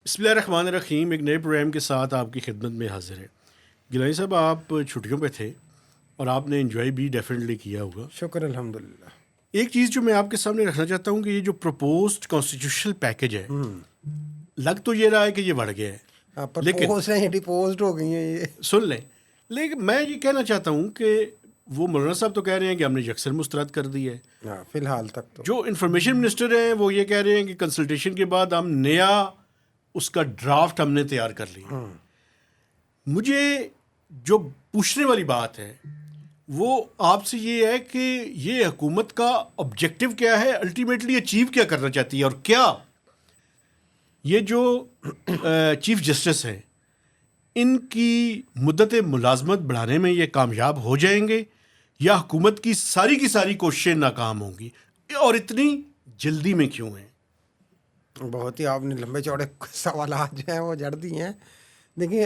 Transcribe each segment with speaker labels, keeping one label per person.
Speaker 1: बिस्मिल्लाहिर्रहमानिर्रहीम। एक नए प्रोग्राम के साथ आपकी खिदमत में हाजिर है। गिलानी साहब, आप छुट्टियों पे थे और आपने एंजॉय भी डेफिनेटली किया होगा।
Speaker 2: शुक्र अल्हम्दुलिल्लाह।
Speaker 1: एक चीज़ जो मैं आपके सामने रखना चाहता हूँ कि ये जो प्रपोज्ड कॉन्स्टिट्यूशनल पैकेज है, लग तो ये रहा है कि ये बढ़ गया है, लेकिन
Speaker 2: प्रपोज नहीं, डिपोज्ड हो गई है ये।
Speaker 1: सुन लें, लेकिन मैं ये कहना चाहता हूँ कि वो मौलाना साहब तो कह रहे हैं कि हमने यकसर मुस्तरद कर दी है।
Speaker 2: हाँ, फिलहाल तक तो
Speaker 1: जो इंफॉर्मेशन मिनिस्टर हैं वो ये कह रहे हैं कि कंसल्टेशन के बाद हम नया उसका ड्राफ्ट हमने तैयार कर लिया। मुझे जो पूछने वाली बात है वो आपसे ये है कि ये हुकूमत का ऑब्जेक्टिव क्या है, अल्टीमेटली अचीव क्या करना चाहती है, और क्या ये जो चीफ जस्टिस हैं इनकी मुद्दत मुलाजमत बढ़ाने में ये कामयाब हो जाएंगे या हुकूमत की सारी कोशिशें नाकाम होंगी, और इतनी जल्दी में क्यों हैं?
Speaker 2: बहुत ही आपने लंबे चौड़े सवाल जो हैं वो जड़ दिए हैं। देखिए,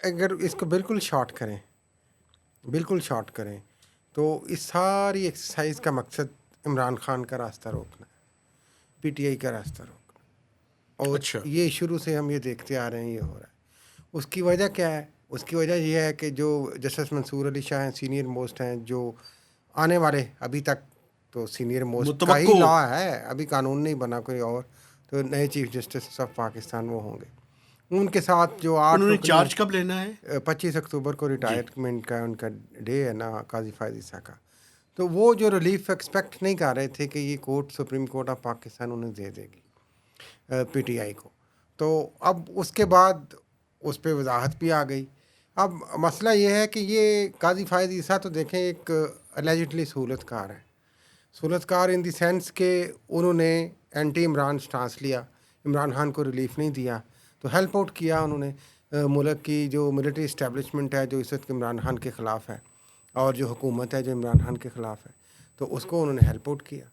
Speaker 2: अगर इसको बिल्कुल शॉर्ट करें तो इस सारी एक्सरसाइज का मकसद इमरान खान का रास्ता रोकना है, पीटीआई का रास्ता रोकना। और
Speaker 1: अच्छा।
Speaker 2: ये शुरू से हम ये देखते आ रहे हैं, ये हो रहा है। उसकी वजह क्या है? उसकी वजह यह है कि जो जस्टिस मंसूर अली शाह हैं, सीनियर मोस्ट हैं, जो आने वाले, अभी तक तो सीनियर मोस्ट का ही लॉ है, अभी कानून नहीं बना कोई और, तो नए चीफ जस्टिस ऑफ पाकिस्तान वो होंगे। उनके साथ जो
Speaker 1: उन्होंने चार्ज कब लेना है?
Speaker 2: 25 अक्टूबर को रिटायरमेंट का उनका डे है ना, काजी फायद ईसा का। तो वो जो रिलीफ एक्सपेक्ट नहीं कर रहे थे कि ये court, supreme court of Pakistan उन्हें दे देगी पीटीआई को, तो अब उसके बाद उस पर वजाहत भी आ गई। अब मसला ये है कि ये काजी फायद ईसा तो देखें एक एलिजिडली सहूलतकार है। सहूलतकार इन द सेंस के उन्होंने एंटी इमरान स्टांस लिया, इमरान खान को रिलीफ नहीं दिया, तो हेल्प आउट किया उन्होंने। मुल्क की जो मिलिट्री इस्टेब्लिशमेंट है जो इस वक्त इमरान खान के ख़िलाफ़ है, और जो हुकूमत है जो इमरान खान के ख़िलाफ़ है, तो उसको उन्होंने हेल्प आउट किया।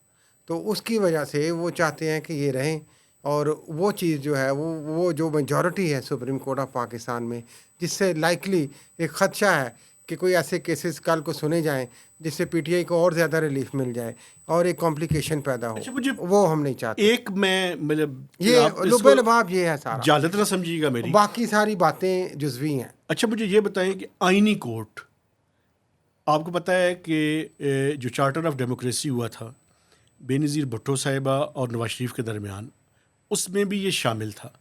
Speaker 2: तो उसकी वजह से वो चाहते हैं कि ये रहें, और वो चीज़ जो है वो जो मेजॉरिटी है सुप्रीम कोर्ट ऑफ पाकिस्तान में, जिससे लाइकली एक ख़दशा है कि कोई ऐसे केसेस कल को सुने जाएं जिससे पीटीआई को और ज़्यादा रिलीफ मिल जाए और एक कॉम्प्लिकेशन पैदा हो।
Speaker 1: अच्छा,
Speaker 2: वो हम नहीं चाहते।
Speaker 1: एक मैं मतलब
Speaker 2: ये लुबे-लबाब ये है सारा,
Speaker 1: जालत ना समझिएगा मेरी,
Speaker 2: बाकी सारी बातें जुज़वी हैं।
Speaker 1: अच्छा, मुझे ये बताएं कि आईनी कोर्ट, आपको पता है कि जो चार्टर ऑफ डेमोक्रेसी हुआ था बेनज़ीर भुट्टो साहिबा और नवाज शरीफ के दरमियान, उसमें भी ये शामिल था।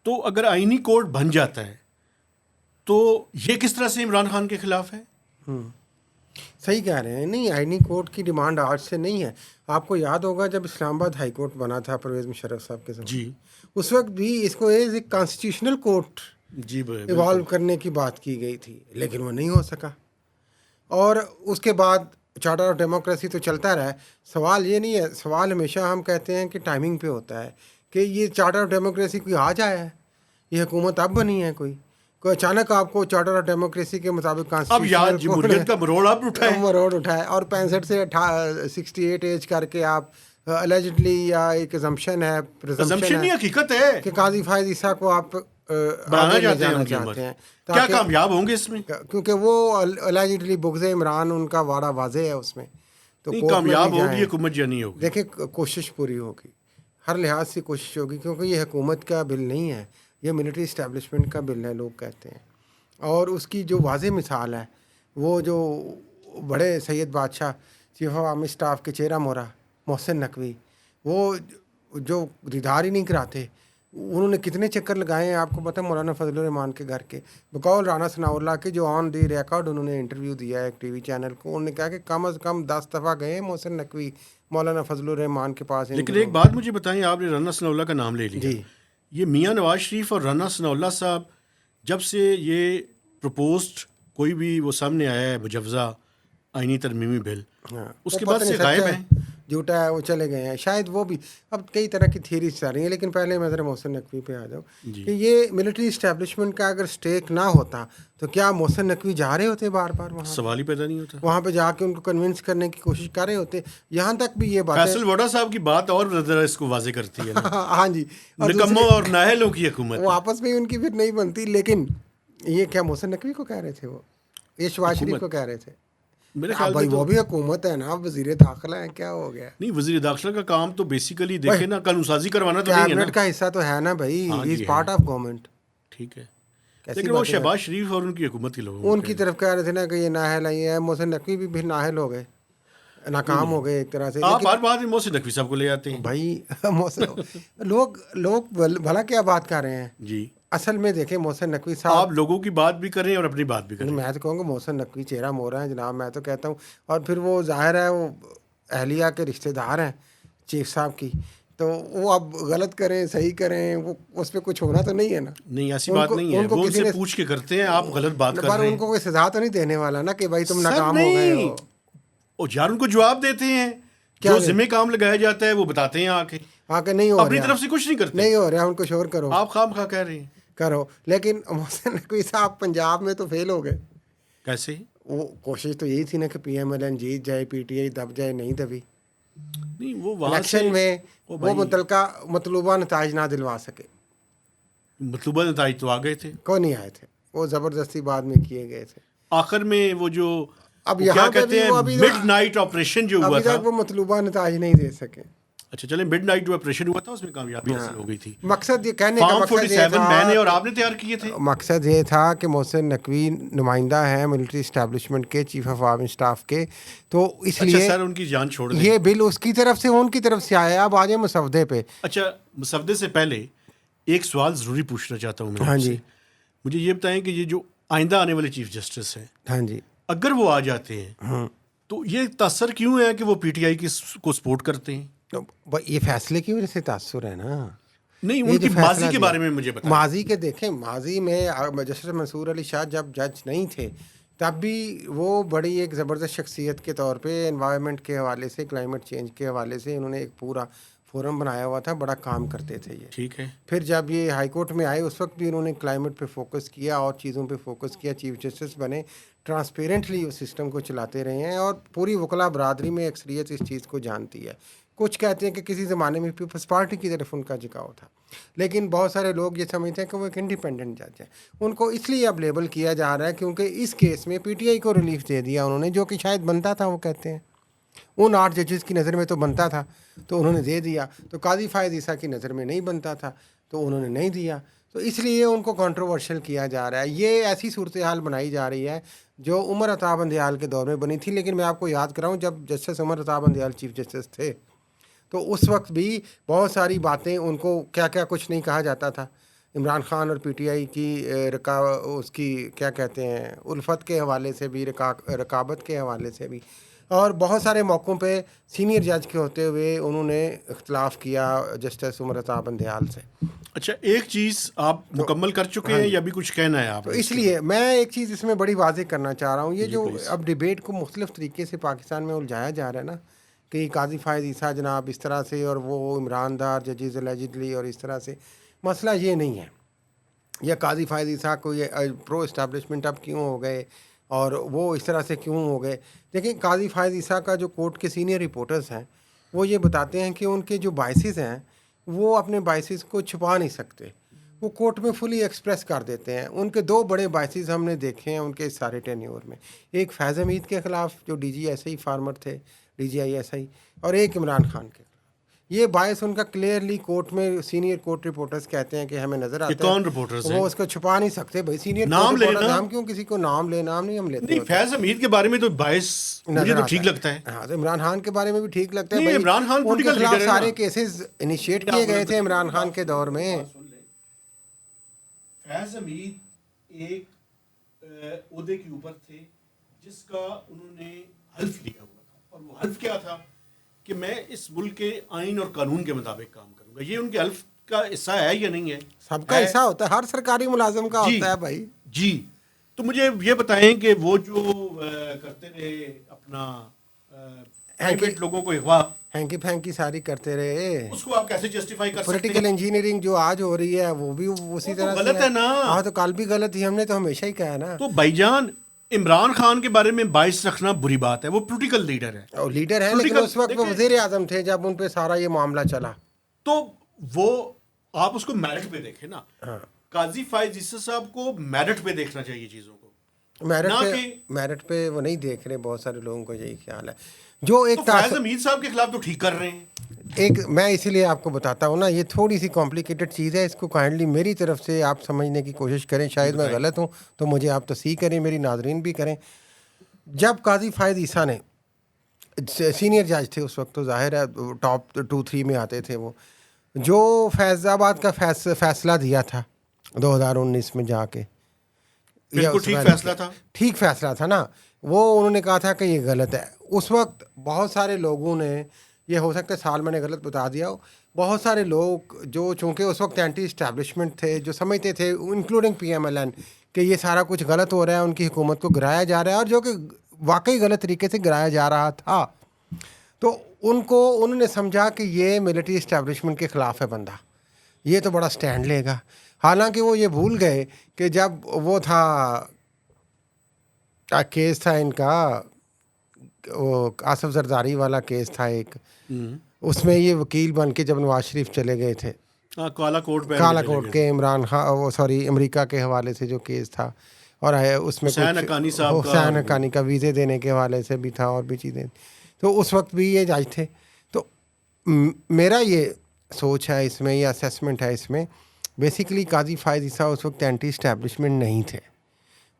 Speaker 1: तो अगर आईनी कोर्ट बन जाता है तो ये किस तरह से इमरान खान के खिलाफ है?
Speaker 2: सही कह रहे हैं। नहीं, आईनी कोर्ट की डिमांड आज से नहीं है। आपको याद होगा जब इस्लामाबाद हाई कोर्ट बना था परवेज़ मुशर्रफ साहब के समय,
Speaker 1: जी,
Speaker 2: उस वक्त भी इसको एज एक कॉन्स्टिट्यूशनल कोर्ट
Speaker 1: जी,
Speaker 2: इवॉल्व करने की बात की गई थी, लेकिन वो नहीं हो सका। और उसके बाद चार्टर ऑफ डेमोक्रेसी तो चलता रहा है। सवाल ये नहीं है, सवाल हमेशा हम कहते हैं कि टाइमिंग पे होता है कि ये चार्टर ऑफ डेमोक्रेसी कोई आज आया है, ये हुकूमत अब बनी है, कोई अचानक आपको चार्टर ऑफ डेमोक्रेसी के मुताबिक
Speaker 1: अब यार जमहूरियत का मरोड़ आप
Speaker 2: उठाए और 65 से 68 एज करके आप एलिजिडली, या एक अजम्पशन है,
Speaker 1: नहीं हकीकत है
Speaker 2: कि काजी फायद ईसा को आप
Speaker 1: बढ़ाना चाहते हैं। क्या कामयाब होंगे इसमें?
Speaker 2: क्योंकि वो एलिजिडली बुग़्ज़ इमरान उनका वाड़ा वाज़े है उसमें, तो
Speaker 1: कामयाब होगी हुकूमत या नहीं होगी?
Speaker 2: देखिए, कोशिश पूरी होगी, हर लिहाज से कोशिश होगी, क्योंकि ये हुकूमत का बिल नहीं है, ये मिलिट्री इस्टेब्लिशमेंट का बिल है, लोग कहते हैं। और उसकी जो वाज़े मिसाल है वो जो बड़े सैयद बादशाह चीफ ऑफ आर्मी स्टाफ के चेहरा मोहरा मोहसिन नकवी, वो जो दीदार ही नहीं कराते, उन्होंने कितने चक्कर लगाए हैं आपको पता है मौलाना फजलुर रहमान के घर के, बकौल राना सनाउल्लाह के, जो ऑन द रिकॉर्ड उन्होंने इंटरव्यू दिया है एक टीवी चैनल को। उन्होंने कहा कि कम अज़ कम 10 दफ़ा गए मोहसिन नकवी मौलाना फजलुर रहमान के पास।
Speaker 1: लेकिन एक बात मुझे बताएं, आपने राना सनाउल्लाह का नाम ले लिया
Speaker 2: जी,
Speaker 1: ये मियाँ नवाज शरीफ और राना सनाउल्लाह साहब जब से ये प्रपोज्ड कोई भी वो सामने आया है मुजवज़ा आईनी तरमीमी बिल, उसके बाद से गायब हैं,
Speaker 2: झूठा है, वो चले गए हैं। शायद वो भी अब कई तरह की थ्योरीज चल रही हैं, लेकिन पहले मैं ज़रा मोहसिन नकवी पे आ जाऊँ कि ये मिलिट्री इस्टेब्लिशमेंट का अगर स्टेक ना होता तो क्या मोहसिन नकवी जा रहे होते बार बार वहाँ?
Speaker 1: सवाल ही पैदा नहीं होता।
Speaker 2: वहाँ पे जाके उनको कन्विंस करने की कोशिश कर रहे होते। यहाँ तक भी ये बात
Speaker 1: फैसल वोडा साहब की बात और ज़रा इसको वाजे करती है ना।
Speaker 2: हाँ जी,
Speaker 1: निकम्मों और नाहलों की हुकूमत,
Speaker 2: वो आपस में उनकी फिर नहीं बनती। लेकिन ये क्या मोहसिन नकवी को कह रहे थे, वो ये शहबाज शरीफ को कह रहे थे?
Speaker 1: मेरे ख्याल
Speaker 2: भाई
Speaker 1: में तो
Speaker 2: वो भी हुकूमत है ना, वजीर दाखिला है, क्या हो गया?
Speaker 1: नहीं, वजीर दाखिला का काम तो बेसिकली देखे ना, कानून साजी करवाना तो नहीं है ना।
Speaker 2: कैबिनेट का हिस्सा तो है ना भाई,
Speaker 1: हाँ
Speaker 2: ही इज
Speaker 1: जी,
Speaker 2: पार्ट
Speaker 1: है।
Speaker 2: Of government.
Speaker 1: ठीक है,
Speaker 2: कैसी
Speaker 1: लेकिन वो
Speaker 2: बातें
Speaker 1: शहबाज शरीफ और उनकी हुकूमत के लोगों
Speaker 2: उनकी
Speaker 1: के
Speaker 2: तरफ कह रहे थे ना कि ये नाहल है, ये मोहसिन नकवी भी नाहल हो गए, नाकाम हो गए एक तरह से।
Speaker 1: आप
Speaker 2: लेकिन
Speaker 1: हर बात में मोहसिन नकवी साहब को ले आते हैं।
Speaker 2: भाई लोग लोग भला क्या बात कर रहे हैं।
Speaker 1: जी,
Speaker 2: असल में देखें, मोहसिन नकवी साहब,
Speaker 1: आप लोगों की बात भी करें और अपनी बात भी करें।
Speaker 2: मैं तो कहूँगा मोहसिन नकवी चेहरा मोहरा है जनाब, मैं तो कहता हूँ। और फिर वो जाहिर है वो अहलिया के रिश्तेदार हैं चीफ साहब की, तो वो अब गलत करें सही करें, वो उस पर कुछ होना तो नहीं है ना।
Speaker 1: नहीं, ऐसी बात नहीं है, वो उनसे पूछ के करते हैं, आप गलत बात कर
Speaker 2: पर
Speaker 1: रहे हैं।
Speaker 2: उनको कोई सजा तो नहीं देने वाला ना कि भाई तुम
Speaker 1: सर
Speaker 2: नाकाम हो गए
Speaker 1: नहीं,
Speaker 2: हो।
Speaker 1: ओ यार उनको जवाब देते हैं,
Speaker 2: क्या
Speaker 1: जो
Speaker 2: दे-
Speaker 1: जिम्मे काम लगाया जाता है वो बताते हैं आके,
Speaker 2: आके नहीं हो
Speaker 1: अपनी
Speaker 2: रहा,
Speaker 1: तरफ से कुछ नहीं करते।
Speaker 2: नहीं हो रहा, उनको शोर करो,
Speaker 1: आप खाम खा कह रहे हैं।
Speaker 2: करो। लेकिन मोहसिन नकवी साहब पंजाब में तो फेल हो गए।
Speaker 1: कैसे?
Speaker 2: वो कोशिश तो यही थी ना कि PMLN जीत जाए, PTI दब जाए, नहीं दबी।
Speaker 1: नहीं, वो वहां
Speaker 2: इलेक्शन
Speaker 1: से
Speaker 2: में
Speaker 1: ओ
Speaker 2: वो
Speaker 1: भाई,
Speaker 2: मतलूबा नताज ना दिलवा सके,
Speaker 1: मतलूबा नताइज तो आ गए थे,
Speaker 2: को नहीं आए थे, वो ज़बरदस्ती बाद में किए गए थे।
Speaker 1: आखिर में वो जो
Speaker 2: अब
Speaker 1: वो क्या
Speaker 2: यहाँ पे
Speaker 1: कहते
Speaker 2: भी
Speaker 1: हैं
Speaker 2: वो अभी
Speaker 1: मिडनाइट ऑपरेशन जो हुआ
Speaker 2: अभी
Speaker 1: था।
Speaker 2: तक वो मतलूबा नताज नहीं दे सके।
Speaker 1: अच्छा चले, मिडनाइट जो ऑपरेशन हुआ था उसमें कामयाबी हासिल हो गई थी।
Speaker 2: मकसद ये कहने का
Speaker 1: फार्म
Speaker 2: मकसद ये
Speaker 1: 47 मैंने और
Speaker 2: था,
Speaker 1: आपने तैयार किए थे।
Speaker 2: मकसद ये था कि मोहसिन नकवी नुमाइंदा है मिलिट्री इस्टेब्लिशमेंट के, चीफ ऑफ आर्मी स्टाफ के, तो
Speaker 1: अच्छा
Speaker 2: इसलिए
Speaker 1: सर, उनकी जान छोड़ दें।
Speaker 2: ये बिल उसकी तरफ से, उनकी तरफ से आया। अब आ जाए मसवदे पे।
Speaker 1: अच्छा, मुसवदे से पहले एक सवाल ज़रूरी पूछना चाहता हूँ मैं
Speaker 2: हाँ
Speaker 1: आपसे।
Speaker 2: जी।
Speaker 1: मुझे ये बताएं कि ये जो आइंदा आने वाले चीफ जस्टिस हैं,
Speaker 2: हाँ जी।
Speaker 1: अगर वो आ जाते हैं तो ये तासर क्यों है कि वो पीटीआई को सपोर्ट करते हैं?
Speaker 2: तो ये फैसले की वजह से तासुर है ना।
Speaker 1: नहीं,
Speaker 2: ये
Speaker 1: उनकी
Speaker 2: जो फैसला
Speaker 1: माजी के
Speaker 2: दिया-
Speaker 1: बारे में मुझे बताएं।
Speaker 2: माजी के देखें, माजी में जस्टिस मंसूर अली शाह जब जज नहीं थे तब भी वो बड़ी एक ज़बरदस्त शख्सियत के तौर पे एनवायरनमेंट के हवाले से, क्लाइमेट चेंज के हवाले से उन्होंने एक पूरा फोरम बनाया हुआ था, बड़ा काम करते थे ये।
Speaker 1: ठीक है।
Speaker 2: फिर जब ये हाई कोर्ट में आए उस वक्त भी उन्होंने क्लाइमेट पे फोकस किया और चीज़ों पे फोकस किया, चीफ जस्टिस बने, ट्रांसपेरेंटली उस सिस्टम को चलाते रहे हैं और पूरी वकला बरादरी में अक्सरियत इस चीज़ को जानती है। कुछ कहते हैं कि किसी ज़माने में पीपल्स पार्टी की तरफ उनका झुकाव था, लेकिन बहुत सारे लोग ये समझते हैं कि वो एक इंडिपेंडेंट जज है। उनको इसलिए अब लेबल किया जा रहा है क्योंकि इस केस में PTI को रिलीफ दे दिया उन्होंने, जो कि शायद बनता था, वो कहते हैं उन 8 जजेस की नज़र में तो बनता था तो उन्होंने दे दिया, तो काजी फ़ायद ईसा की नज़र में नहीं बनता था तो उन्होंने नहीं दिया, तो इसलिए उनको कंट्रोवर्शियल किया जा रहा है। ये ऐसी सूरत हाल बनाई जा रही है जो उमर अता बंदयाल के दौर में बनी थी। लेकिन मैं आपको याद कराऊं, जब justice Umar Ata Bandial chief justice थे तो उस वक्त भी बहुत सारी बातें उनको क्या क्या कुछ नहीं कहा जाता था। इमरान खान और PTI की उसकी क्या कहते हैं उल्फत के हवाले से भी, रकाबत के हवाले से भी, और बहुत सारे मौक़ों पे सीनियर जज के होते हुए उन्होंने इख्तलाफ किया जस्टिस उमर अता बंदयाल से।
Speaker 1: अच्छा, एक चीज़ आप मुकम्मल कर चुके हैं या भी कुछ कहना है आप?
Speaker 2: तो इसलिए मैं एक चीज़ इसमें बड़ी वाज़ेह करना चाह रहा हूँ, ये जो अब डिबेट को मुख्तलिफ़ तरीके से पाकिस्तान में उलझाया जा रहा है ना, कि काजी फ़ायद ईसा जनाब इस तरह से और वो इमरान दार जजेस एलिजिडली और इस तरह से, मसला ये नहीं है। या काजी फ़ायद ईसा को ये प्रो इस्टेब्लिशमेंट अब क्यों हो गए और वो इस तरह से क्यों हो गए। देखिए, काजी फ़ायद ईसा का जो कोर्ट के सीनियर रिपोर्टर्स हैं वो ये बताते हैं कि उनके जो बाइसेस हैं वो अपने बाइसेस को छुपा नहीं सकते, वो कोर्ट में फुली एक्सप्रेस कर देते हैं। उनके 2 बड़े बाइसेस हमने देखे हैं उनके सारे टेन्योर में, एक फैज़ हमीद के ख़िलाफ़ जो DGSI फार्मर थे, DGISI, और एक इमरान खान के। ये बायस उनका क्लियरली कोर्ट में सीनियर कोर्ट रिपोर्टर्स कहते हैं कि हमें नजर आता है।
Speaker 1: कौन रिपोर्टर्स हैं?
Speaker 2: वो उसको छुपा नहीं सकते भाई, सीनियर
Speaker 1: नाम
Speaker 2: कोर्ट रिपोर्टर,
Speaker 1: लेना।
Speaker 2: हम क्यों किसी को नाम ले, नाम नहीं हम लेते
Speaker 1: नहीं,
Speaker 2: होते।
Speaker 1: फैज हमीद के बारे में तो बायस मुझे तो ठीक लगता है।
Speaker 2: हाँ, तो इमरान खान के बारे में भी ठीक लगता है
Speaker 1: नहीं,
Speaker 2: भाई।
Speaker 1: इमरान खान
Speaker 2: उनके
Speaker 1: पॉलिटिकल
Speaker 2: खिलाफ
Speaker 1: लीडर है ना।
Speaker 2: सारे केसेस इनिशिएट किए गए थे इमरान खान के दौर में।
Speaker 1: फैज हमीद एक ओहदे के ऊपर थे जिसका उन्होंने हल्फ लिया हुआ था, और वो हल्फ क्या था कि मैं इस मुल्क के आइन और कानून के मुताबिक काम करूंगा। ये उनके हल्फ का हिस्सा है या नहीं है?
Speaker 2: सबका हिस्सा होता है, हर सरकारी मुलाजिम का
Speaker 1: जी,
Speaker 2: होता है भाई।
Speaker 1: जी। तो मुझे ये बताएं कि वो जो करते रहे अपना प्राइवेट लोगों को अगवा,
Speaker 2: हैंकी फैंकी सारी करते रहे,
Speaker 1: उसको आप कैसे जस्टिफाई कर सकते
Speaker 2: पॉलिटिकल
Speaker 1: हैं?
Speaker 2: इंजीनियरिंग जो आज हो रही है वो भी उसी
Speaker 1: वो तो
Speaker 2: तरह से
Speaker 1: गलत है ना।
Speaker 2: हाँ, तो कल भी गलत थी, हमने तो हमेशा ही कहा ना।
Speaker 1: तो भाईजान, इमरान खान के बारे में बाइस रखना बुरी बात है, वो पॉलिटिकल लीडर है।
Speaker 2: और लीडर है, लेकिन उस वक्त वो वजीर आजम थे जब उन पे सारा ये मामला चला।
Speaker 1: तो वो आप उसको मेरिट पे देखें ना।
Speaker 2: हाँ।
Speaker 1: काजी फायज ईसा साहब को मेरिट पे देखना चाहिए चीज़ों को।
Speaker 2: मेरिट पे वो नहीं देख रहे, बहुत सारे लोगों को यही ख्याल है। जो एक
Speaker 1: तो फैज हमीद साहब के खिलाफ तो ठीक कर रहे हैं।
Speaker 2: एक मैं इसीलिए आपको बताता हूँ ना, ये थोड़ी सी कॉम्प्लिकेटेड चीज़ है, इसको काइंडली मेरी तरफ से आप समझने की कोशिश करें, शायद मैं गलत हूँ तो मुझे आप तस्हीह करें, मेरी नाजरीन भी करें। जब काजी फ़ायद ईसा ने, सीनियर जज थे उस वक्त, तो जाहिर है टॉप 2-3 में आते थे वो, जो फैज़ाबाद का फैसला दिया था 2019 में जाके,
Speaker 1: बिल्कुल ठीक फैसला था,
Speaker 2: ठीक फैसला था ना, वो उन्होंने कहा था कि ये गलत है। उस वक्त बहुत सारे लोगों ने, ये हो सकता है साल मैंने गलत बता दिया हो, बहुत सारे लोग जो चूँकि उस वक्त एंटी इस्टेब्लिशमेंट थे, जो समझते थे इंक्लूडिंग PMLN कि ये सारा कुछ गलत हो रहा है, उनकी हुकूमत को गिराया जा रहा है, और जो कि वाकई गलत तरीके से गिराया जा रहा था, तो उन्होंने समझा कि ये मिलिट्री इस्टेब्लिशमेंट के ख़िलाफ़ है बंदा, ये तो बड़ा स्टैंड लेगा। हालांकि वो ये भूल गए कि जब वो था केस था इनका, वो आसफ जरदारी वाला केस था एक, उसमें ये वकील बन के जब नवाज शरीफ चले गए थे,
Speaker 1: काला कोट
Speaker 2: के इमरान खान, वो सॉरी अमेरिका के हवाले से जो केस था, और उसमें
Speaker 1: हुसैन
Speaker 2: हक्कानी का वीज़े देने के हवाले से भी था, और भी चीज़ें, तो उस वक्त भी ये जज थे। तो मेरा ये सोच है इसमें, ये असेसमेंट है इसमें, बेसिकली काजी फ़ायद ईसा उस वक्त एंटी इस्टेब्लिशमेंट नहीं थे,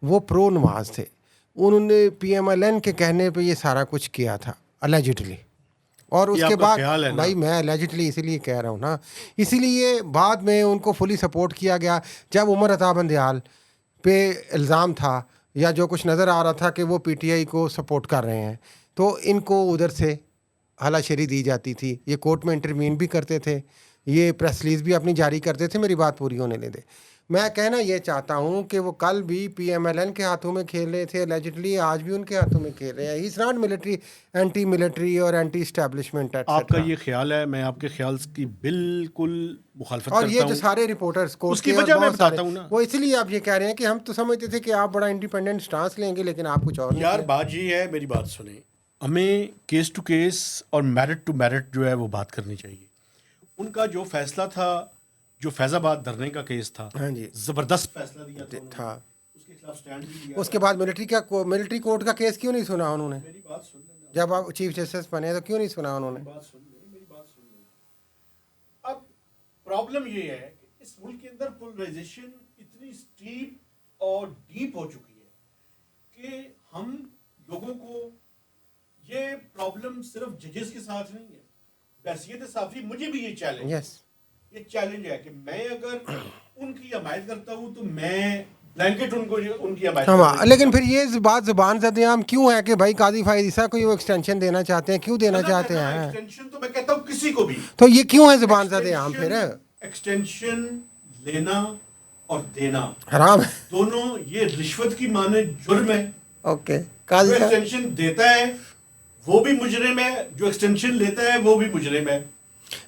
Speaker 2: वो प्रो नवाज थे। उन्होंने PMLN के कहने पे ये सारा कुछ किया था अलेजिडली, और उसके बाद भाई मैं अलेजिडली इसीलिए कह रहा हूँ ना, इसीलिए बाद में उनको फुली सपोर्ट किया गया। जब उमर अता बंदयाल पे इल्ज़ाम था या जो कुछ नज़र आ रहा था कि वो PTI को सपोर्ट कर रहे हैं, तो इनको उधर से हलाशेरी दी जाती थी, ये कोर्ट में इंटरवीन भी करते थे, ये प्रेस रिलीज़ भी अपनी जारी करते थे। मेरी बात पूरी होने दे। मैं कहना ये चाहता हूँ कि वो कल भी PMLN के हाथों में खेल रहे थे एलिजिडली, आज भी उनके हाथों में खेल रहे हैं। He is not military, anti military और एंटी इस्टेब्लिशमेंट।
Speaker 1: आपका ये ख्याल है, मैं आपके ख्याल की बिल्कुल मुखालफत करता हूं।
Speaker 2: और ये जो सारे रिपोर्टर्स को
Speaker 1: उसकी वजह मैं बताता हूँ ना,
Speaker 2: वो इसलिए आप ये कह रहे हैं कि हम तो समझते थे कि आप बड़ा इंडिपेंडेंट स्टांस लेंगे, लेकिन आप कुछ और
Speaker 1: यार बात ये है, मेरी बात सुने, हमें केस टू केस और मेरिट टू मेरिट जो है वो बात करनी चाहिए। उनका जो फैसला था, जो फैजाबाद धरने का केस था,
Speaker 2: हाँ जी,
Speaker 1: जबरदस्त फैसला दिया था,
Speaker 2: उसके खिलाफ स्टैंड भी लिया। उसके बाद मिलिट्री कोर्ट का केस क्यों नहीं सुना उन्होंने?
Speaker 1: मेरी बात सुन लेना,
Speaker 2: जब आप चीफ जस्टिस बने तो क्यों नहीं सुना उन्होंने?
Speaker 1: मेरी बात सुन लेना। अब प्रॉब्लम ये है कि इस मुल्क के अंदर पोलराइजेशन इतनी स्टीप और डीप हो चुकी है कि हम लोगों को, ये प्रॉब्लम सिर्फ जजेस के साथ नहीं है, बहसियत साफी मुझे भी ये चैलेंज ये चैलेंज है कि मैं अगर उनकी हमायत करता हूँ तो मैं ब्लैंकेट उनकी हमायत।
Speaker 2: हाँ, लेकिन फिर ये बात जुबान ज़द-ए-आम क्यों है कि भाई काजी फ़ायद ईसा को वो एक्सटेंशन देना चाहते हैं? क्यों देना चाहते हैं?
Speaker 1: एक्सटेंशन तो मैं कहता हूँ किसी को भी,
Speaker 2: तो ये क्यों है जुबान ज़द-ए-आम? फिर
Speaker 1: एक्सटेंशन लेना और देना
Speaker 2: हराम है,
Speaker 1: दोनों, ये रिश्वत की माने जुर्म है।
Speaker 2: ओके,
Speaker 1: जो एक्सटेंशन देता है वो भी मुजरिम है, जो एक्सटेंशन लेता है वो भी मुजरिम है।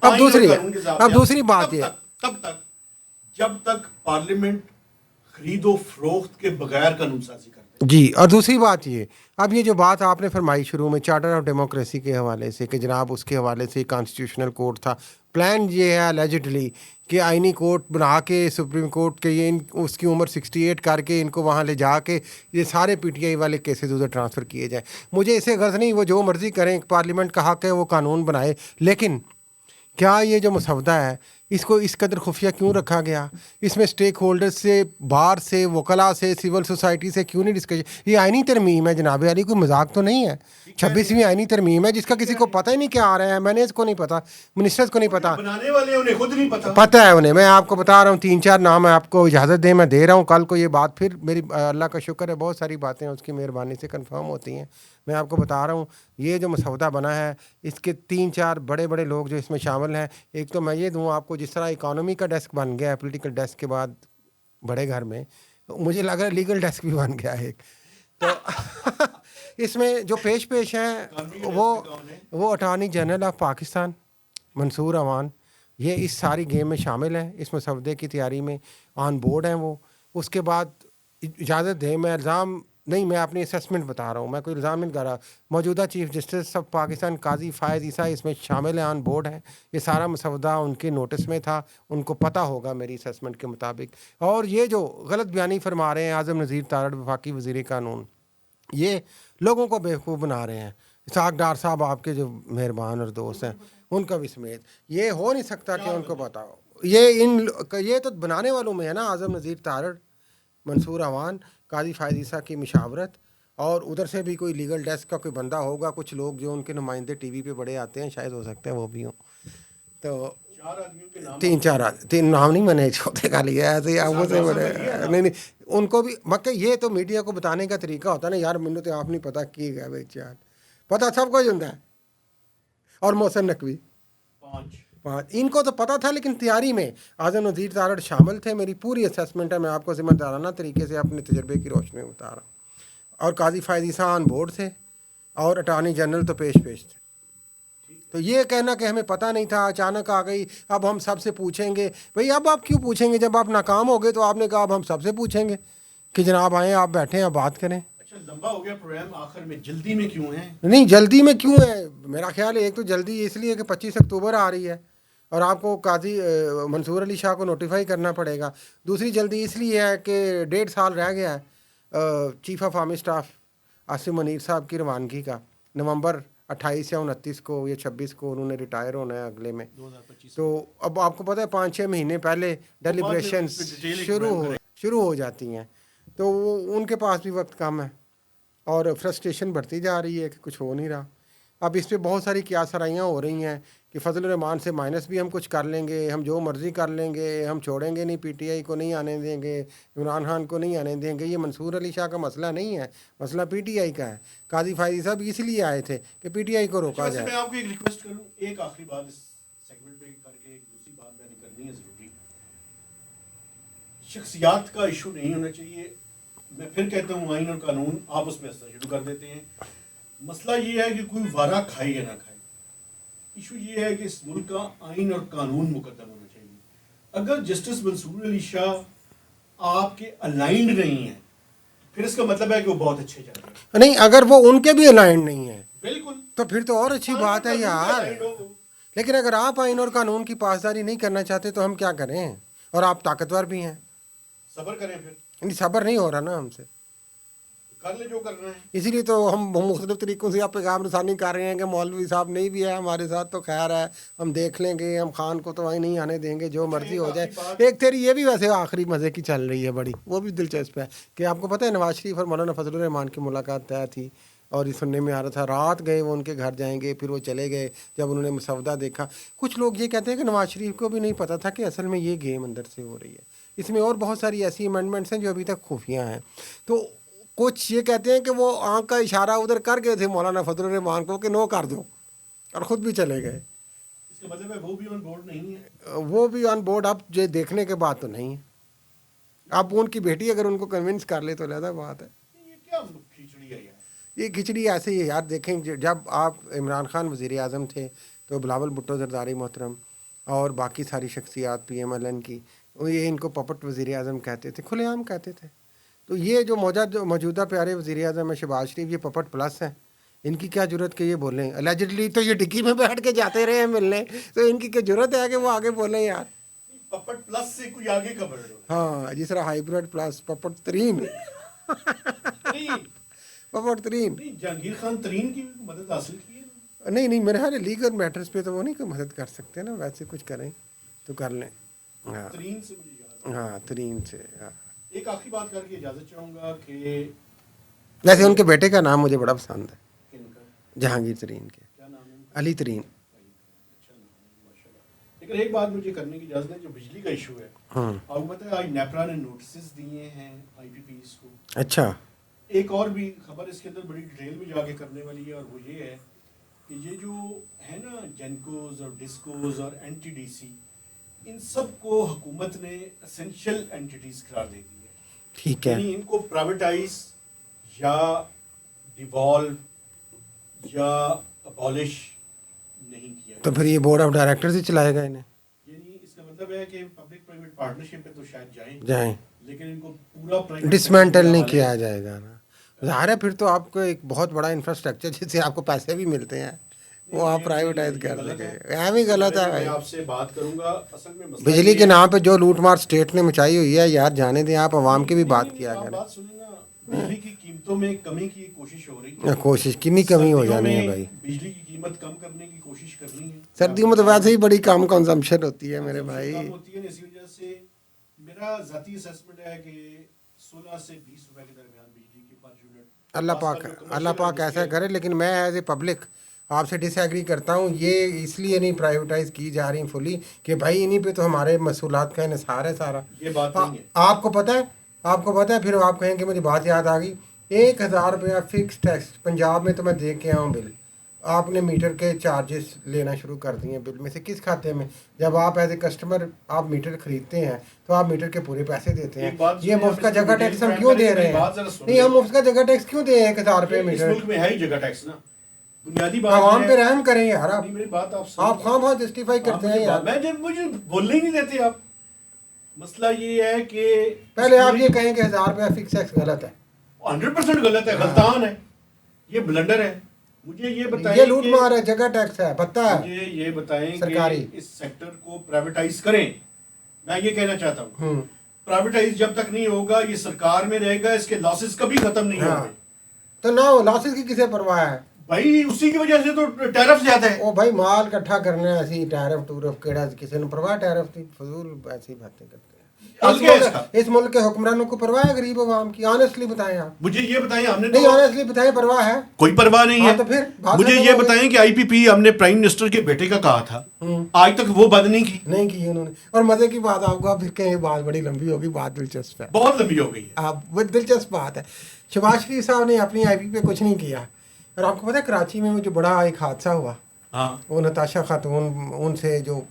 Speaker 2: अब दूसरी बात ये,
Speaker 1: तब तक जब तक पार्लियामेंट खरीदो फरोख्त के बगैर कानून साजी करते
Speaker 2: जी। और दूसरी बात ये, अब ये जो बात आपने फरमाई शुरू में चार्टर ऑफ डेमोक्रेसी के हवाले से कि जनाब उसके हवाले से कॉन्स्टिट्यूशनल कोर्ट था, प्लान ये है अलेजिडली कि आइनी कोर्ट बना के सुप्रीम कोर्ट के ये उसकी उम्र 68 करके इनको वहाँ ले जा के ये सारे PTI वाले केसेस उधर ट्रांसफ़र किए जाए। मुझे इससे गर्ज नहीं, वो जो मर्ज़ी करें, पार्लियामेंट का हक़ है वो कानून बनाए, लेकिन क्या ये जो मसौदा है इसको इस कदर खुफिया क्यों रखा गया? इसमें स्टेक होल्डर्स से, बार से, वकला से, सिविल सोसाइटी से क्यों नहीं डिस्कशन? ये आइनी तरमीम है जनाब अली, कोई मजाक तो नहीं है। 26वीं आइनी तरमीम है जिसका किसी को पता ही नहीं क्या आ रहा है। मैंने इसको नहीं पता, मिनिस्टर्स को नहीं पता,
Speaker 1: बनाने वाले उन्हें खुद नहीं
Speaker 2: पता है उन्हें। मैं आपको बता रहा हूँ 3-4 नाम है, आपको इजाज़त दें मैं दे रहा हूँ। कल को ये बात फिर मेरी, अल्लाह का शुक्र है बहुत सारी बातें उसकी मेहरबानी से कंफर्म होती हैं। मैं आपको बता रहा हूँ ये जो मसौदा बना है इसके 3-4 बड़े बड़े लोग जो इसमें शामिल हैं। एक तो मैं ये दूँ आपको, जिस तरह इकॉनमी का डेस्क बन गया है पॉलिटिकल डेस्क के बाद बड़े घर में, तो मुझे लग रहा है लीगल डेस्क भी बन गया है एक। तो इसमें जो पेश हैं वो attorney general of Pakistan Mansoor Awan, ये इस सारी गेम में शामिल हैं, इस मसौदे की तैयारी में ऑन बोर्ड हैं वो। उसके बाद इजाज़त दें, मैं इल्ज़ाम नहीं, मैं अपनी असेसमेंट बता रहा हूँ, मैं कोई इल्ज़ाम नहीं कर रहा। मौजूदा चीफ जस्टिस ऑफ पाकिस्तान काजी फ़ायज़ ईसा इसमें शामिल हैं, ऑन बोर्ड हैं। ये सारा मसवदा उनके नोटिस में था, उनको पता होगा मेरी असेसमेंट के मुताबिक। और ये जो गलत बयानी फरमा रहे हैं आज़म नज़ीर तारड़ वफाकी वज़ीर कानून, ये लोगों को बेवकूफ़ बना रहे हैं। इसहाक डार साहब आपके जो मेहरबान और दोस्त हैं उनका भी समेत, ये हो नहीं सकता कि उनको बताओ। ये तो बनाने वालों में है ना, आज़म नज़ीर तारड़, मंसूर अवान, काजी फ़ायज़ ईसा की मशावरत, और उधर से भी कोई लीगल डेस्क का कोई बंदा होगा, कुछ लोग जो उनके नुमाइंदे टीवी पे बड़े आते हैं, शायद हो सकते हैं वो भी हों। तो
Speaker 1: 4 आदमियों के नाम
Speaker 2: 3 नाम नहीं मैंने छोटे का लिया है, ऐसे ही आगों से बड़े।
Speaker 1: है।
Speaker 2: नहीं नहीं, उनको भी मक्के, ये तो मीडिया को बताने का तरीका होता है ना यार, मैंने तो आप नहीं पता की गया भाई यार, पता सब कुछ होता है। और मोहसिन नकवी 5 इनको तो पता था, लेकिन तैयारी में आज़म नज़ीर तारड़ शामिल थे। मेरी पूरी असेसमेंट है, मैं आपको ज़िम्मेदाराना तरीके से अपने तजर्बे की रोशनी में बता रहा हूँ। और काजी फ़ायज़ ईसा ऑन बोर्ड थे, और अटार्नी जनरल तो पेश थे। तो ये कहना कि हमें पता नहीं था, अचानक आ गई, अब हम सबसे पूछेंगे, भाई अब आप क्यों पूछेंगे? जब आप नाकाम हो गए तो आपने कहा अब हम सबसे पूछेंगे कि जनाब आएँ, आप बैठें, आप बात करें।
Speaker 1: अच्छा, लंबा हो गया प्रोग्राम, आखिर में जल्दी में क्यों है?
Speaker 2: नहीं, जल्दी में क्यों है? मेरा ख्याल है एक तो जल्दी इसलिए कि 25 अक्टूबर आ रही है और आपको काजी मंसूर अली शाह को नोटिफाई करना पड़ेगा। दूसरी जल्दी इसलिए है कि 1.5 साल रह गया है chief of army staff Asim Munir साहब की रवानगी का। नवंबर 28 या 29 को या 26 को उन्होंने रिटायर होना है अगले में।
Speaker 1: 2025
Speaker 2: तो अब आपको पता है 5-6 महीने पहले डेलिब्रेशन शुरू हो जाती हैं, तो वो उनके पास भी वक्त कम है और फ्रस्ट्रेशन बढ़ती जा रही है कि कुछ हो नहीं रहा। अब इस पे बहुत सारी क्यासराइयाँ हो रही हैं कि फजल रहमान से माइनस भी हम कुछ कर लेंगे, हम जो मर्ज़ी कर लेंगे, हम छोड़ेंगे नहीं, पीटीआई को नहीं आने देंगे, इमरान खान को नहीं आने देंगे। ये मंसूर अली शाह का मसला नहीं है, मसला पीटीआई का है। काजी फ़ायज़ साहब इसलिए आए थे कि पीटीआई को रोका
Speaker 1: वैसे
Speaker 2: जाए।
Speaker 1: मैं आपको एक रिक्वेस्ट करूं, एक आखिरी बात इस सेगमेंट पे करके एक दूसरी बात मैंने करनी है ज़रूरी। शख्सियात का इशू नहीं होना चाहिए। मैं फिर कहता हूँ आइन और कानून आप उसमें असर शुरू कर देते हैं। मसला ये है कि कोई वारा खाए या ना खाए। इशू ये है कि इस मुल्क का आइन और कानून मुकद्दम होना चाहिए। अगर जस्टिस मंसूर अली शाह आपके अलाइंड नहीं है, फिर इसका मतलब है कि वो बहुत अच्छे जा रहे हैं।
Speaker 2: नहीं, अगर वो उनके भी अलाइंड नहीं है
Speaker 1: बिल्कुल,
Speaker 2: तो फिर तो और अच्छी बात है यार। लेकिन अगर आप आइन और कानून की पासदारी नहीं करना चाहते तो हम क्या करें? और आप ताकतवर भी हैं।
Speaker 1: सब्र करें, फिर
Speaker 2: नहीं, सब्र नहीं हो रहा ना हमसे,
Speaker 1: कर ले जो करना है।
Speaker 2: इसीलिए तो हम मुख्तलिफ तरीक़ों से आप पैगाम रसानी कर रहे हैं कि मौलवी साहब नहीं भी है हमारे साथ तो खैर है, हम देख लेंगे, हम खान को तो वहीं नहीं आने देंगे, जो मर्जी हो जाए। एक तेरी ये भी वैसे आखिरी मज़े की चल रही है बड़ी, वो भी दिलचस्प है कि आपको पता है नवाज शरीफ और मौलाना फजल रहमान की मुलाकात तय थी और ये सुनने में आ रहा था रात गए वो उनके घर जाएंगे, फिर वो चले गए। जब उन्होंने मसवदा देखा, कुछ लोग ये कहते हैं कि नवाज शरीफ को भी नहीं पता था कि असल में ये गेम अंदर से हो रही है। इसमें और बहुत सारी ऐसी अमेंडमेंट्स हैं जो अभी तक खुफिया हैं। तो कुछ ये कहते हैं कि वो आंख का इशारा उधर कर गए थे मौलाना फजल रहमान को कि नो कर दो, और ख़ुद भी चले गए।
Speaker 1: इसका मतलब है वो भी ऑन बोर्ड नहीं है।
Speaker 2: वो भी ऑन बोर्ड अब जो देखने के बाद तो नहीं है। अब उनकी बेटी अगर उनको कन्विंस कर ले तो अलग बात है।
Speaker 1: ये क्या खिचड़ी है यार?
Speaker 2: ये खिचड़ी ऐसे ही है यार। देखें, जब आप इमरान खान वज़ीर आज़म थे तो बिलावल भुट्टो ज़रदारी मोहतरम और बाकी सारी शख्सियात PMLN की, ये इनको पपट वज़ीर आज़म कहते थे, खुलेआम कहते थे। तो ये जो मौजूदा प्यारे वज़ीर आज़म है शहबाज शरीफ, ये पपट प्लस हैं। इनकी क्या ज़रूरत कि ये बोलें? अलेजिडली तो ये डिक्की में बैठ के जाते रहे हैं मिलने, तो इनकी क्या ज़रूरत है कि वो आगे बोलें यार?
Speaker 1: पपट प्लस से कोई आगे का वर्ड हो।
Speaker 2: हाँ, जिस तरह हाइब्रिड प्लस पपट तरीन पपट तरीन।
Speaker 1: नहीं, जहांगीर खान तरीन की मदद हासिल की है।
Speaker 2: नहीं नहीं, मेरे ख्याल लीगल मैटर्स पे तो वो नहीं कोई मदद कर सकते ना, वैसे कुछ करें तो कर लें। हाँ
Speaker 1: तरीन से मुझे याद है।
Speaker 2: हाँ, तरीन से। हाँ,
Speaker 1: एक आखिरी बात करके इजाजत चाहूंगा कि
Speaker 2: वैसे उनके बेटे का नाम मुझे बड़ा पसंद है,
Speaker 1: किनका,
Speaker 2: जहांगीर तरीन के,
Speaker 1: क्या नाम है?
Speaker 2: अली तरीन।
Speaker 1: अच्छा नाम है, माशाल्लाह। लेकिन एक बात मुझे करने की इजाजत है, जो बिजली का इशू है, आपको पता है आज नेपरा ने नोटिस दिए हैं IPPs को।
Speaker 2: अच्छा,
Speaker 1: एक और भी खबर इसके अंदर बड़ी डिटेल में जाके करने वाली है, और वो ये है कि ये जो है ना जेनकोज और डिस्कोज और NTDC, इन सब को हुकूमत ने एसेंशियल एंटिटीज करार दे दी है।
Speaker 2: ठीक है।
Speaker 1: यानी इनको प्राइवेटाइज या डिवॉल्व या अबॉलिश नहीं किया
Speaker 2: तो फिर ये बोर्ड ऑफ डायरेक्टर्स ही चलाएगा इन्हें?
Speaker 1: यानी इसका मतलब है कि पब्लिक प्राइवेट पार्टनरशिप पे तो शायद जाएं,
Speaker 2: जाएं,
Speaker 1: लेकिन इनको पूरा प्राइवेट
Speaker 2: डिसमेंटल नहीं किया जाएगा ना। ज़ाहिर है फिर तो आपको एक बहुत बड़ा इंफ्रास्ट्रक्चर जिससे आपको पैसे भी मिलते हैं वो आप प्राइवेटाइज कर देंगे। एम ही गलत है
Speaker 1: मैं
Speaker 2: भाई।
Speaker 1: आपसे बात करूंगा, असल में मसला
Speaker 2: बिजली
Speaker 1: ये
Speaker 2: के
Speaker 1: है-
Speaker 2: नाम पे जो लूटमार स्टेट ने मचाई हुई है यार, जाने दें, आप आवाम की भी बात
Speaker 1: नहीं,
Speaker 2: किया
Speaker 1: आप
Speaker 2: करें।
Speaker 1: बात सुनिए ना, बिजली की कीमतों में कमी की कोशिश हो रही है।
Speaker 2: कोशिश कितनी कमी हो
Speaker 1: सर्दियों
Speaker 2: जानी है
Speaker 1: में
Speaker 2: भाई।
Speaker 1: बिजली की कीमत कम करने की कोशिश करनी है।
Speaker 2: सर्दियों में तो वैसे ही बड़ी कम कंजम्पशन होती है मेरे
Speaker 1: सबसे
Speaker 2: भाई।
Speaker 1: कम होती है ना, इसी वजह से मेरा जाती असेसमेंट है कि 16 से 20 रुपए के दरमियान बिजली की पर यूनिट।
Speaker 2: अल्लाह पाक ऐसा करे, लेकिन मैं एज ए पब्लिक आपसे डिसएग्री करता हूँ। ये इसलिए नहीं प्राइवेटाइज की जा रही फुली कि भाई इन्हीं पे तो हमारे मसूलात का इन्हिसार है सारा।
Speaker 1: ये बात नहीं है।
Speaker 2: आपको पता है फिर आप कहेंगे मुझे बात याद आ गई, 1,000 रुपया फिक्स टैक्स पंजाब में तो मैं देख के आया हूँ बिल। आपने मीटर के चार्जेस लेना शुरू कर दिए बिल में से। किस खाते में? जब आप एज ए कस्टमर आप मीटर खरीदते हैं तो आप मीटर के पूरे पैसे देते
Speaker 1: एक बात
Speaker 2: हैं। ये
Speaker 1: सुनिए,
Speaker 2: मुफ्त का
Speaker 1: आप
Speaker 2: जगह
Speaker 1: इसको
Speaker 2: टैक्स हम
Speaker 1: डिटेल
Speaker 2: क्यों दे
Speaker 1: करें,
Speaker 2: रहे
Speaker 1: बात जरा
Speaker 2: हैं?
Speaker 1: सुनिए।
Speaker 2: नहीं, हम मुफ्त का जगह टैक्स क्यों दे 1,000 रुपये
Speaker 1: इस
Speaker 2: मीटर?
Speaker 1: मुल्क में है ही जगह टैक्स ना, बुनियादी बात
Speaker 2: आवाम
Speaker 1: है।
Speaker 2: पे रहम करें यार आप।
Speaker 1: नहीं, मेरी बात आप
Speaker 2: आप खाम जस्टिफाई करते हैं यार।
Speaker 1: मैं जब मुझे बोलने ही नहीं देते आप। मसला ये है कि
Speaker 2: पहले आप ये कहें कि 1,000 रुपया फिक्स टैक्स गलत है।
Speaker 1: 100% गलत है, गलतान है, ये ब्लंडर है। मुझे ये बताएं
Speaker 2: ये लूट
Speaker 1: कि-
Speaker 2: मार है, जगह टैक्स है, पता है।
Speaker 1: मुझे ये बताएं
Speaker 2: सरकारी।
Speaker 1: कि इस सेक्टर को प्राइवेटाइज करें। मैं ये कहना चाहता हूँ, प्राइवेटाइज जब तक नहीं होगा ये सरकार में रहेगा, इसके लॉसेस कभी खत्म नहीं
Speaker 2: हाँ।
Speaker 1: होंगे।
Speaker 2: तो ना हो लॉसेस की किसे परवाह है?
Speaker 1: भाई उसी की वजह से तो टैरिफ ज्यादा है।
Speaker 2: ओ भाई माल इकट्ठा करना है, ऐसी टैरिफ टूरिफ केड़ा किसी ने परवाह टैरिफ की? फजूल ऐसी बातें करते हैं। इस मुल्क के हुक्मरानों को परवाह है गरीब आवाम की? ऑनेस्टली बताएं आप।
Speaker 1: मुझे ये बताएं, हमने
Speaker 2: नहीं,
Speaker 1: तो
Speaker 2: ऑनेस्टली बताएं, परवाह है?
Speaker 1: कोई परवाह नहीं
Speaker 2: हाँ,
Speaker 1: है।
Speaker 2: तो फिर बात
Speaker 1: मुझे
Speaker 2: खत्म
Speaker 1: ये
Speaker 2: हो गई।
Speaker 1: बताएं कि आईपीपी हमने प्राइम मिनिस्टर के बेटे का कहा था, आज तक वो बंद नहीं की।
Speaker 2: नहीं की उन्होंने। और मजे की बात आपको आप फिर कहें बात बड़ी लंबी होगी, बात दिलचस्प है।
Speaker 1: बहुत लंबी हो गई है।
Speaker 2: आप वो दिलचस्प बात है। शहबाज शरीफ साहब ने अपनी आईपी पे कुछ नहीं किया। और आपको पता है कराची में वो जो बड़ा एक हादसा हुआ,
Speaker 1: हाँ,
Speaker 2: वो नताशा खातून उनसे जो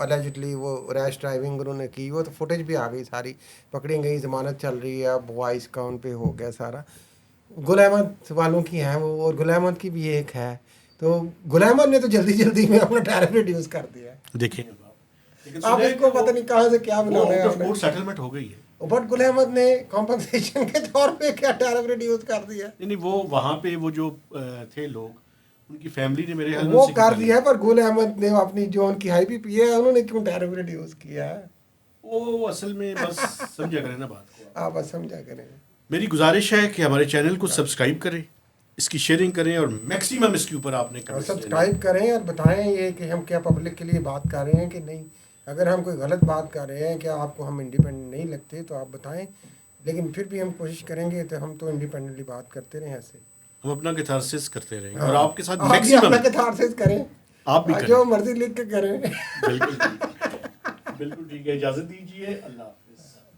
Speaker 2: अलेजिडली वो रैश ड्राइविंग उन्होंने की, वो तो फुटेज भी आ गई सारी, पकड़ी गई, ज़मानत चल रही है, अब वॉइस काउंट पे हो गया सारा। गुल अहमद वालों की हैं वो, और गुल अहमद की भी एक है। तो गुल अहमद ने तो जल्दी जल्दी में अपना टैरिफ रिड्यूस कर दिया है।
Speaker 1: देखिए
Speaker 2: आप इसको पता नहीं कहाँ से क्या मिला है।
Speaker 1: सेटलमेंट हो गई है।
Speaker 2: बट गुल अहमद ने कॉम्पनसेशन के तौर पे क्या टैरिफ रिड्यूस कर दिया?
Speaker 1: नहीं, वो वहाँ पे वो जो थे लोग, उनकी फैमिली ने मेरे ख्याल में
Speaker 2: वो
Speaker 1: उनसे
Speaker 2: कर
Speaker 1: किया।
Speaker 2: दिया है, पर गुल अहमद ने अपनी जो उनकी हाई पी है उन्होंने क्यों टैरिफ रिड्यूस किया है?
Speaker 1: वो असल में बस समझा करें ना बात को।
Speaker 2: आप बस समझा करें।
Speaker 1: मेरी गुजारिश है कि हमारे चैनल को सब्सक्राइब करें, इसकी शेयरिंग करें और मैक्सिमम इसके ऊपर आपने
Speaker 2: और
Speaker 1: comments देने।
Speaker 2: सब्सक्राइब करें और बताएं ये कि हम क्या पब्लिक के लिए बात कर रहे हैं कि नहीं। अगर हम कोई गलत बात कर रहे हैं, क्या आपको हम इंडिपेंडेंट नहीं लगते, तो आप बताएं। लेकिन फिर भी हम कोशिश करेंगे तो हम तो इंडिपेंडेंटली बात करते रहें ऐसे।
Speaker 1: हम अपना कैथारसिस करते रहेंगे
Speaker 2: हाँ।
Speaker 1: और आपके साथ
Speaker 2: आप भी
Speaker 1: मैक्सिमम
Speaker 2: अपना कैथारसिस करें,
Speaker 1: आप भी करें।
Speaker 2: जो मर्जी लिख के करें।
Speaker 1: बिल्कुल बिल्कुल ठीक है। इजाजत दीजिए। अल्लाह।